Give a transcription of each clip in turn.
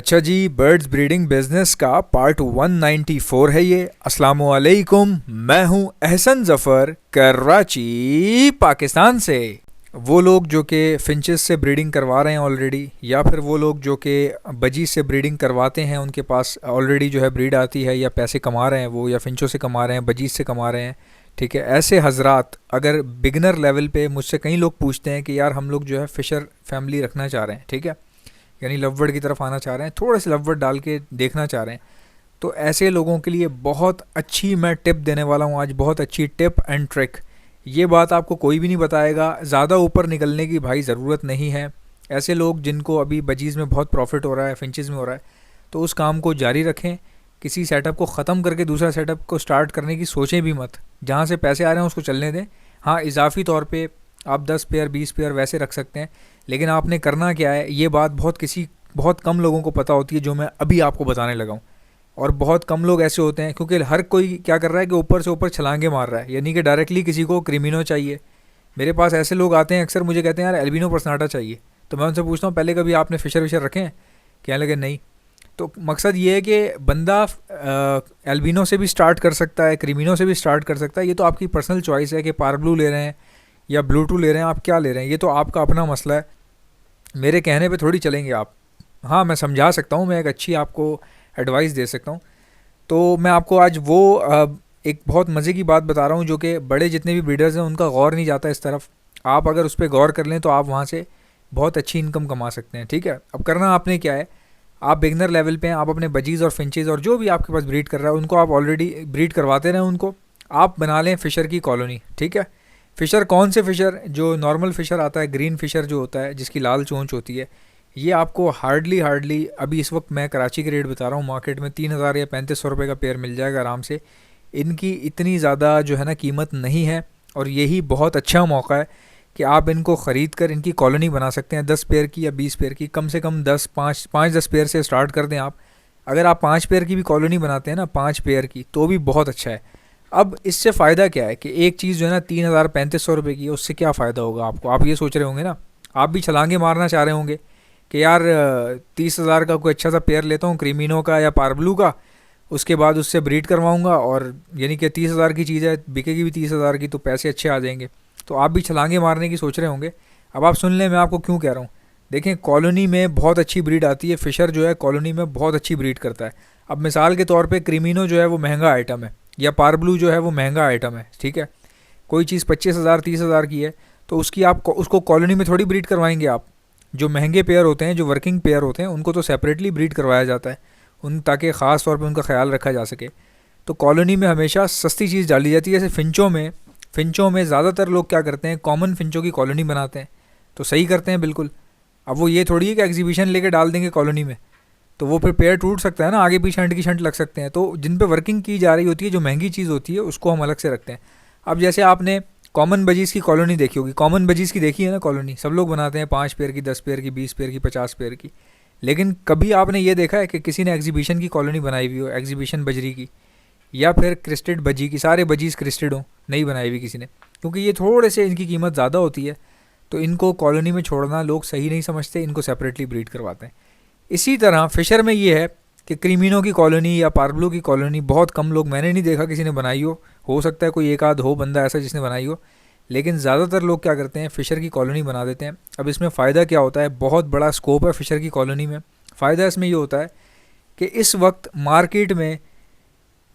अच्छा जी, birds breeding business का part 194 है ये। अस्सलामुअलैकुम, मैं हूं एहसन जफ़र, कराची पाकिस्तान से। वो लोग जो कि फिंचेस से ब्रीडिंग करवा रहे हैं ऑलरेडी, या फिर वो लोग जो कि बजी से ब्रीडिंग करवाते हैं, उनके पास ऑलरेडी जो है ब्रीड आती है, या पैसे कमा रहे हैं वो, या फिंचों से कमा रहे हैं, बजीज से कमा रहे हैं। ठीक है, ऐसे हजरात अगर बिगनर लेवल पे मुझसे कई लोग पूछते हैं कि यार हम लोग जो है फ़िशर फैमिली रखना चाह रहे हैं, ठीक है, यानी लववर्ड की तरफ आना चाह रहे हैं, थोड़े से लववर्ड डाल के देखना चाह रहे हैं, तो ऐसे लोगों के लिए बहुत अच्छी मैं टिप देने वाला हूँ आज, बहुत अच्छी टिप एंड ट्रिक। ये बात आपको कोई भी नहीं बताएगा, ज़्यादा ऊपर निकलने की भाई ज़रूरत नहीं है। ऐसे लोग जिनको अभी बजीज़ में बहुत प्रॉफिट हो रहा है, फिंचेस में हो रहा है, तो उस काम को जारी रखें। किसी सेटअप को ख़त्म करके दूसरा सेटअप को स्टार्ट करने की सोचें भी मत। जहाँ से पैसे आ रहे हैं उसको चलने दें। हाँ, इजाफी तौर पे आप 10 पेयर 20 पेयर वैसे रख सकते हैं, लेकिन आपने करना क्या है, ये बात बहुत कम लोगों को पता होती है, जो मैं अभी आपको बताने लगा हूँ। और बहुत कम लोग ऐसे होते हैं, क्योंकि हर कोई क्या कर रहा है कि ऊपर से ऊपर छलांगे मार रहा है, यानी कि डायरेक्टली किसी को क्रिमिनो चाहिए। मेरे पास ऐसे लोग आते हैं अक्सर, मुझे कहते हैं यार एल्बिनो पर्सनाटा चाहिए। तो मैं उनसे पूछता हूँ पहले कभी आपने फ़िशर विशर रखे हैं? कहने लगे नहीं। तो मकसद ये है कि बंदा एल्बिनो से भी स्टार्ट कर सकता है, क्रिमिनो से भी स्टार्ट कर सकता है। ये तो आपकी पर्सनल चॉइस है कि पारब्लू ले रहे हैं या ब्लूटू ले रहे हैं, आप क्या ले रहे हैं, ये तो आपका अपना मसला है। मेरे कहने पे थोड़ी चलेंगे आप। हाँ, मैं समझा सकता हूँ, मैं एक अच्छी आपको एडवाइस दे सकता हूँ। तो मैं आपको आज वो एक बहुत मज़े की बात बता रहा हूँ, जो कि बड़े जितने भी ब्रीडर्स हैं उनका गौर नहीं जाता इस तरफ। आप अगर उस पर गौर कर लें तो आप वहाँ से बहुत अच्छी इनकम कमा सकते हैं। ठीक है, अब करना आपने क्या है, आप बिगनर लेवल पे हैं, आप अपने बजीज़ और फिंचेज़ और जो भी आपके पास ब्रीड कर रहा है उनको आप ऑलरेडी ब्रीड करवाते रहें। उनको आप बना लें फ़िशर की कॉलोनी। ठीक है, फ़िशर कौन से फ़िशर? जो नॉर्मल फ़िशर आता है, ग्रीन फ़िशर जो होता है जिसकी लाल चोंच होती है, ये आपको हार्डली अभी इस वक्त मैं कराची के रेट बता रहा हूँ, मार्केट में 3000 या 3500 रुपये का पेयर मिल जाएगा आराम से। इनकी इतनी ज़्यादा जो है ना कीमत नहीं है, और यही बहुत अच्छा मौका है कि आप इनको ख़रीद कर इनकी कॉलोनी बना सकते हैं। 10 पेयर की या 20 पेयर की, कम से कम 5-10 पेयर से स्टार्ट कर दें आप। अगर आप 5 पेयर की भी कॉलोनी बनाते हैं ना, 5 पेयर की, तो भी बहुत अच्छा है। अब इससे फ़ायदा क्या है कि एक चीज़ जो है ना 3000-3500 रुपये की है, उससे क्या फ़ायदा होगा आपको? आप ये सोच रहे होंगे ना, आप भी छलांगे मारना चाह रहे होंगे कि यार 30,000 का कोई अच्छा सा पेयर लेता हूँ क्रीमिनो का या पारब्लू का, उसके बाद उससे ब्रीड करवाऊँगा, और यानी कि 30,000 की चीज़ है, बिकेगी भी 30,000 की, तो पैसे अच्छे आ जाएंगे। तो आप भी छलांगे मारने की सोच रहे होंगे। अब आप सुन लें मैं आपको क्यों कह रहा हूँ। देखें, कॉलोनी में बहुत अच्छी ब्रीड आती है, फ़िशर जो है कॉलोनी में बहुत अच्छी ब्रीड करता है। अब मिसाल के तौर पे क्रीमिनो जो है वो महंगा आइटम है, या पारब्लू जो है वो महंगा आइटम है। ठीक है, कोई चीज़ 25,000 30,000 की है, तो उसकी आप उसको कॉलोनी में थोड़ी ब्रीड करवाएंगे आप। जो महंगे पेयर होते हैं, जो वर्किंग पेयर होते हैं, उनको तो सेपरेटली ब्रीड करवाया जाता है, उन ताकि ख़ास तौर पे उनका ख्याल रखा जा सके। तो कॉलोनी में हमेशा सस्ती चीज़ डाली जाती है। जैसे फ़िंचों में ज़्यादातर लोग क्या करते हैं, कॉमन फ़िंचों की कॉलोनी बनाते हैं, तो सही करते हैं बिल्कुल। अब वो ये थोड़ी है कि एग्जीबिशन लेके डाल देंगे कॉलोनी में, तो वो फिर पेयर टूट सकता है ना, आगे पीछे अंट की शंट लग सकते हैं। तो जिन पे वर्किंग की जा रही होती है, जो महंगी चीज़ होती है, उसको हम अलग से रखते हैं। अब जैसे आपने कॉमन बजीज़ की कॉलोनी देखी होगी, कॉमन बजीज़ की देखी है ना कॉलोनी, सब लोग बनाते हैं 5 पेयर की, 10 पेयर की, 20 पेयर की, 50 पेयर की। लेकिन कभी आपने ये देखा है कि किसी ने एग्जीबिशन की कॉलोनी बनाई हुई हो, एग्जीबिशन बजरी की, या फिर क्रिस्टेड बजी की, सारे बजीज़ क्रिस्टेड हों, नहीं बनाई हुई किसी ने, क्योंकि ये थोड़े से इनकी कीमत ज़्यादा होती है। तो इनको कॉलोनी में छोड़ना लोग सही नहीं समझते, इनको सेपरेटली ब्रीड करवाते हैं। इसी तरह फ़िशर में ये है कि क्रीमिनो की कॉलोनी या पारब्लू की कॉलोनी बहुत कम लोग, मैंने नहीं देखा किसी ने बनाई हो सकता है कोई एक आध हो बंदा ऐसा जिसने बनाई हो, लेकिन ज़्यादातर लोग क्या करते हैं, फ़िशर की कॉलोनी बना देते हैं। अब इसमें फ़ायदा क्या होता है, बहुत बड़ा स्कोप है फ़िशर की कॉलोनी में। फ़ायदा इसमें ये होता है कि इस वक्त मार्केट में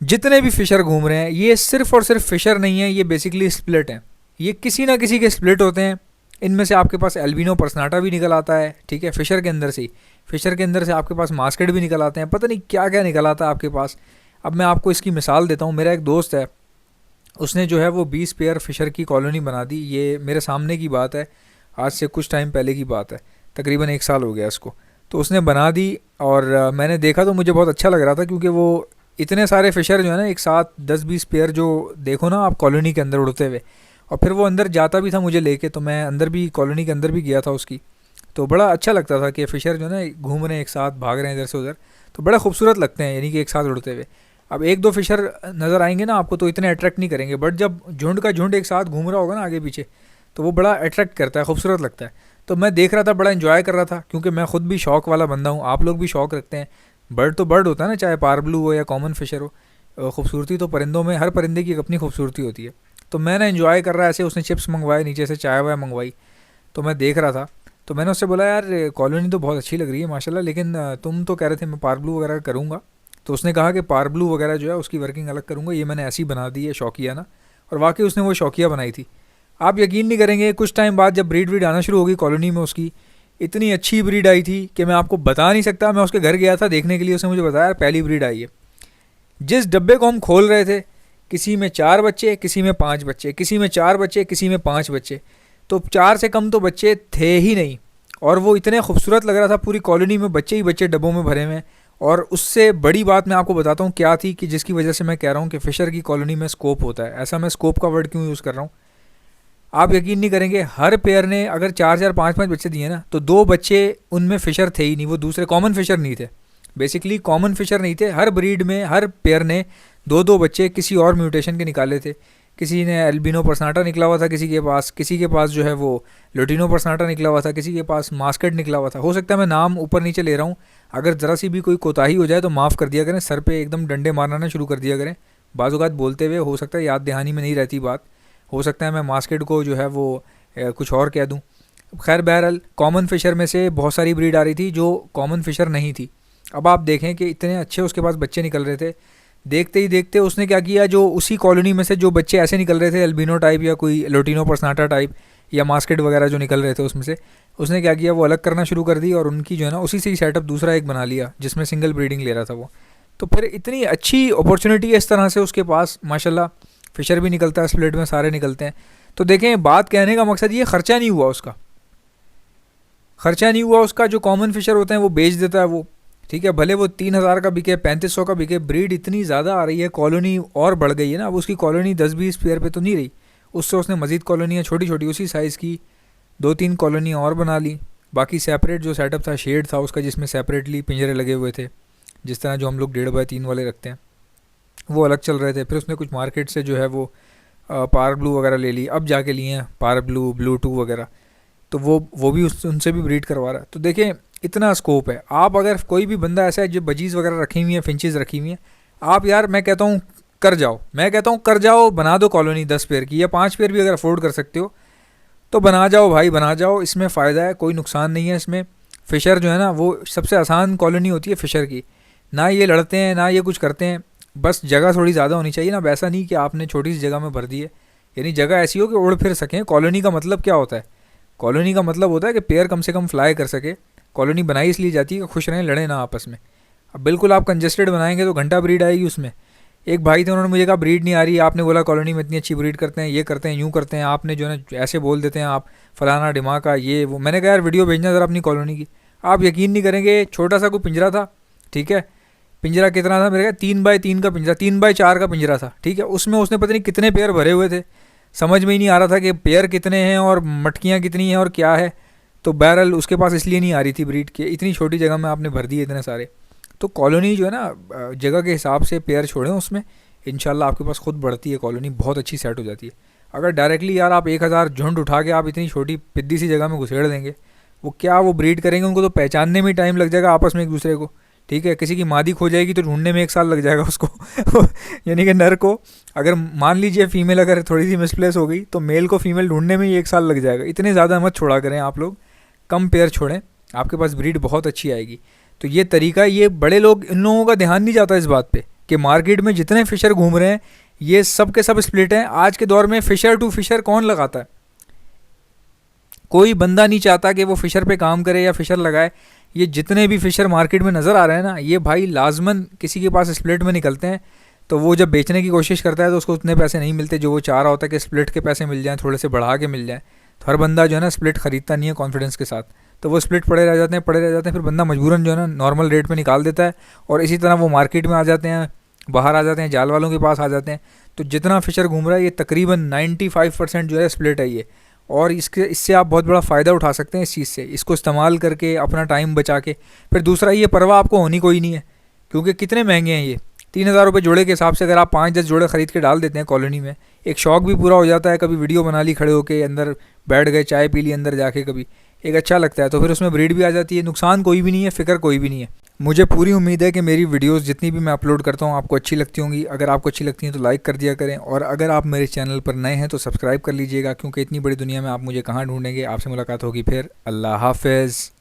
जितने भी फ़िशर घूम रहे हैं, ये सिर्फ़ और सिर्फ फ़िशर नहीं है, ये बेसिकली स्प्लिट हैं। ये किसी ना किसी के स्प्लिट होते हैं। इनमें से आपके पास एल्बिनो पर्सनाटा भी निकल आता है, ठीक है, फ़िशर के अंदर से ही। फ़िशर के अंदर से आपके पास मास्केट भी निकल आते हैं, पता नहीं क्या क्या निकल आता है आपके पास। अब मैं आपको इसकी मिसाल देता हूँ। मेरा एक दोस्त है, उसने जो है वो 20 पेयर फ़िशर की कॉलोनी बना दी। ये मेरे सामने की बात है, आज से कुछ टाइम पहले की बात है, तकरीबन 1 साल हो गया उसको। तो उसने बना दी, और मैंने देखा तो मुझे बहुत अच्छा लग रहा था, क्योंकि वो इतने सारे फ़िशर जो है ना एक साथ 10-20 पेयर जो देखो ना आप कॉलोनी के अंदर उड़ते हुए, और फिर वो अंदर जाता भी था मुझे लेके, तो मैं अंदर भी कॉलोनी के अंदर भी गया था उसकी। तो बड़ा अच्छा लगता था कि फ़िशर जो है ना घूम रहे हैं एक साथ, भाग रहे हैं इधर से उधर, तो बड़ा खूबसूरत लगते हैं, यानी कि एक साथ उड़ते हुए। अब 1-2 फ़िशर नज़र आएंगे ना आपको तो इतने अट्रैक्ट नहीं करेंगे, बट जब झुंड का झुंड एक साथ घूम रहा होगा ना आगे पीछे, तो वो बड़ा अट्रैक्ट करता है, खूबसूरत लगता है। तो मैं देख रहा था, बड़ा इन्जॉय कर रहा था, क्योंकि मैं खुद भी शौक वाला बंदा हूँ, आप लोग भी शौक रखते हैं। बर्ड तो बर्ड होता है ना, चाहे पारब्लू हो या कॉमन फिशर हो। खूबसूरती तो परिंदों में, हर परिंदे की एक अपनी खूबसूरती होती है। तो मैं ना इन्जॉय कर रहा है ऐसे, उसने चिप्स मंगवाए, नीचे से चाय वाय मंगवाई, तो मैं देख रहा था। तो मैंने उससे बोला, यार कॉलोनी तो बहुत अच्छी लग रही है माशाल्लाह, लेकिन तुम तो कह रहे थे मैं पारब्लू वगैरह करूँगा। तो उसने कहा कि पारब्लू वगैरह जो है उसकी वर्किंग अलग करूँगा, ये मैंने ऐसी बना दी है शौकिया ना। और वाकई उसने वो शौकिया बनाई थी। आप यकीन नहीं करेंगे, कुछ टाइम बाद जब ब्रीड व्रीड आना शुरू होगी कॉलोनी में उसकी, इतनी अच्छी ब्रीड आई थी कि मैं आपको बता नहीं सकता। मैं उसके घर गया था देखने के लिए, उसने मुझे बताया यार पहली ब्रीड आई है। जिस डब्बे को हम खोल रहे थे, किसी में 4 बच्चे, किसी में 5 बच्चे, किसी में 4 बच्चे, किसी में 5 बच्चे, तो 4 से कम तो बच्चे थे ही नहीं। और वो इतने खूबसूरत लग रहा था, पूरी कॉलोनी में बच्चे ही बच्चे डब्बों में भरे हुए हैं। और उससे बड़ी बात मैं आपको बताता हूँ क्या थी, कि जिसकी वजह से मैं कह रहा हूँ कि फ़िशर की कॉलोनी में स्कोप होता है। ऐसा मैं स्कोप का वर्ड क्यों यूज़ कर रहा हूँ, आप यकीन नहीं करेंगे, हर पेयर ने अगर 4 4 5 5 बच्चे दिए ना, तो 2 बच्चे उनमें फ़िशर थे ही नहीं, वो दूसरे कॉमन फ़िशर नहीं थे। बेसिकली कॉमन फ़िशर नहीं थे, हर ब्रीड में हर पेयर ने 2 2 बच्चे किसी और म्यूटेशन के निकाले थे। किसी ने एल्बिनो पर्सनाटा निकला हुआ था किसी के पास जो है वो लोटिनो पर्सनाटा निकला हुआ था, किसी के पास मास्केट निकला हुआ था। हो सकता है मैं नाम ऊपर नीचे ले रहा हूँ, अगर ज़रा सी भी कोई कोताही हो जाए तो माफ़ कर दिया करें, सर पे एकदम डंडे मारना ना शुरू कर दिया करें। बाज़-औक़ात बोलते हुए हो सकता है याद दहानी में नहीं रहती बात, हो सकता है मैं मास्केट को जो है वो कुछ और कह दूँ। खैर बहरहाल, कॉमन फ़िशर में से बहुत सारी ब्रीड आ रही थी जो कॉमन फ़िशर नहीं थी। अब आप देखें कि इतने अच्छे उसके पास बच्चे निकल रहे थे, देखते ही देखते उसने क्या किया, जो उसी कॉलोनी में से जो बच्चे ऐसे निकल रहे थे एल्बिनो टाइप या कोई लोटिनो पर्सनाटा टाइप या मास्केट वगैरह जो निकल रहे थे, उसमें से उसने क्या किया, वो अलग करना शुरू कर दी और उनकी जो है ना उसी से ही सेटअप दूसरा एक बना लिया जिसमें सिंगल ब्रीडिंग ले रहा था वो। तो फिर इतनी अच्छी अपॉर्चुनिटी है इस तरह से उसके पास माशाल्लाह, फ़िशर भी निकलता है, स्प्लिट में सारे निकलते हैं। तो देखें, बात कहने का मकसद ये, ख़र्चा नहीं हुआ उसका, ख़र्चा नहीं हुआ उसका। जो कॉमन फ़िशर होते हैं वो बेच देता है वो, ठीक है, भले वो 3,000 का बिके, 3500 का बिके, ब्रीड इतनी ज़्यादा आ रही है, कॉलोनी और बढ़ गई है ना। अब उसकी कॉलोनी 10-20 पेयर पे तो नहीं रही, उससे उसने मज़ीद कॉलोनियाँ छोटी छोटी उसी साइज़ की 2-3 कॉलोनियाँ और बना ली। बाकी सेपरेट जो सेटअप था, शेड था उसका जिसमें सेपरेटली पिंजरे लगे हुए थे, जिस तरह जो हम लोग 1.5x3 वाले रखते हैं, वो अलग चल रहे थे। फिर उसने कुछ मार्केट से जो है वो पार ब्लू वगैरह ले ली, अब जाके लिए हैं पार ब्लू, ब्लू 2 वगैरह, तो वो भी उनसे भी ब्रीड करवा रहा है। तो देखें इतना स्कोप है। आप अगर कोई भी बंदा ऐसा है जो बजीज़ वगैरह रखी हुई हैं, फिंचेस रखी हुई हैं, आप यार मैं कहता हूँ कर जाओ, बना दो कॉलोनी 10 पेयर की या 5 पेयर भी अगर अफोर्ड कर सकते हो तो बना जाओ भाई, बना जाओ। इसमें फ़ायदा है, कोई नुकसान नहीं है इसमें। फ़िशर जो है ना वो सबसे आसान कॉलोनी होती है फ़िशर की, ना ये लड़ते हैं ना ये कुछ करते हैं, बस जगह थोड़ी ज़्यादा होनी चाहिए ना। वैसा नहीं कि आपने छोटी सी जगह में भर दी है, यानी जगह ऐसी हो कि उड़ फिर सकें। कॉलोनी का मतलब क्या होता है, कॉलोनी का मतलब होता है कि पेयर कम से कम फ्लाई कर सके। कॉलोनी बनाई इसलिए जाती है कि खुश रहें, लड़े ना आपस में। अब बिल्कुल आप कंजस्टेड बनाएंगे तो घंटा ब्रीड आएगी उसमें। एक भाई थे, उन्होंने मुझे कहा ब्रीड नहीं आ रही, आपने बोला कॉलोनी में इतनी अच्छी ब्रीड करते हैं, ये करते हैं, यूँ करते हैं, आपने जो है ना ऐसे बोल देते हैं आप फलाना दिमाग का ये वो। मैंने कहा यार वीडियो भेजना ज़रा अपनी कॉलोनी की। आप यकीन नहीं करेंगे, छोटा सा कोई पिंजरा था, ठीक है, पिंजरा कितना था मेरे ख्याल 3x3 का पिंजरा, 3x4 का पिंजरा था, ठीक है। उसमें उसने पता नहीं कितने पेयर भरे हुए थे, समझ में ही नहीं आ रहा था कि पेयर कितने हैं और मटकियाँ कितनी हैं और क्या है। तो बहरहाल उसके पास इसलिए नहीं आ रही थी ब्रीड के, इतनी छोटी जगह में आपने भर दिए इतने सारे। तो कॉलोनी जो है ना जगह के हिसाब से पेयर छोड़ें उसमें, इंशाल्लाह आपके पास खुद बढ़ती है कॉलोनी, बहुत अच्छी सेट हो जाती है। अगर डायरेक्टली यार आप 1000 झुंड उठा के आप इतनी छोटी पिद्दी सी जगह में घुसेड़ देंगे, वो क्या वो ब्रीड करेंगे, उनको तो पहचानने में टाइम लग जाएगा आपस में एक दूसरे को, ठीक है। किसी की मादी खो जाएगी तो ढूंढने में 1 साल लग जाएगा उसको यानी कि नर को, अगर मान लीजिए फीमेल अगर थोड़ी सी मिसप्लेस हो गई तो मेल को फीमेल ढूंढने में ही 1 साल लग जाएगा। इतने ज़्यादा मत छोड़ा करें आप लोग, कम पेयर छोड़ें, आपके पास ब्रीड बहुत अच्छी आएगी। तो ये तरीका, ये बड़े लोग, इन लोगों का ध्यान नहीं जाता इस बात पे कि मार्केट में जितने फ़िशर घूम रहे हैं ये सब के सब स्प्लिट हैं। आज के दौर में फ़िशर टू फ़िशर कौन लगाता है, कोई बंदा नहीं चाहता कि वो फ़िशर पे काम करे या फ़िशर लगाए। ये जितने भी फ़िशर मार्केट में नज़र आ रहे हैं ना, ये भाई लाजमन किसी के पास स्प्लिट में निकलते हैं। तो वो जब बेचने की कोशिश करता है तो उसको उतने पैसे नहीं मिलते जो वो चाह रहा होता है कि स्प्लिट के पैसे मिल जाएँ, थोड़े से बढ़ा के मिल जाए। तो हर बंदा जो है ना स्प्लिट ख़रीदता नहीं है कॉन्फिडेंस के साथ, तो वो स्प्लिट पड़े रह जाते हैं, फिर बंदा मजबूरन जो है ना नॉर्मल रेट पे निकाल देता है और इसी तरह वो मार्केट में आ जाते हैं, बाहर आ जाते हैं, जाल वालों के पास आ जाते हैं। तो जितना फ़िशर घूम रहा है ये तकरीबन 95% जो है स्प्लिट है ये, और इससे आप बहुत बड़ा फ़ायदा उठा सकते हैं इस चीज़ से, इसको इस्तेमाल करके अपना टाइम बचा के। फिर दूसरा, ये परवाह आपको होनी कोई नहीं है, क्योंकि कितने महंगे हैं ये, ₹3000 जोड़े के हिसाब से अगर आप 5-10 जोड़े ख़रीद के डाल देते हैं कॉलोनी में, एक शौक भी पूरा हो जाता है। कभी वीडियो बना ली खड़े होके, अंदर बैठ गए, चाय पी ली अंदर जाके, कभी एक अच्छा लगता है। तो फिर उसमें ब्रीड भी आ जाती है, नुकसान कोई भी नहीं है, फ़िक्र कोई भी नहीं है। मुझे पूरी उम्मीद है कि मेरी वीडियोस जितनी भी मैं अपलोड करता हूँ आपको अच्छी लगती होंगी। अगर आपको अच्छी लगती हैं तो लाइक कर दिया करें, और अगर आप मेरे चैनल पर नए हैं तो सब्सक्राइब कर लीजिएगा, क्योंकि इतनी बड़ी दुनिया में आप मुझे कहाँ ढूंढेंगे। आपसे मुलाकात होगी फिर। अल्लाह हाफ़िज़।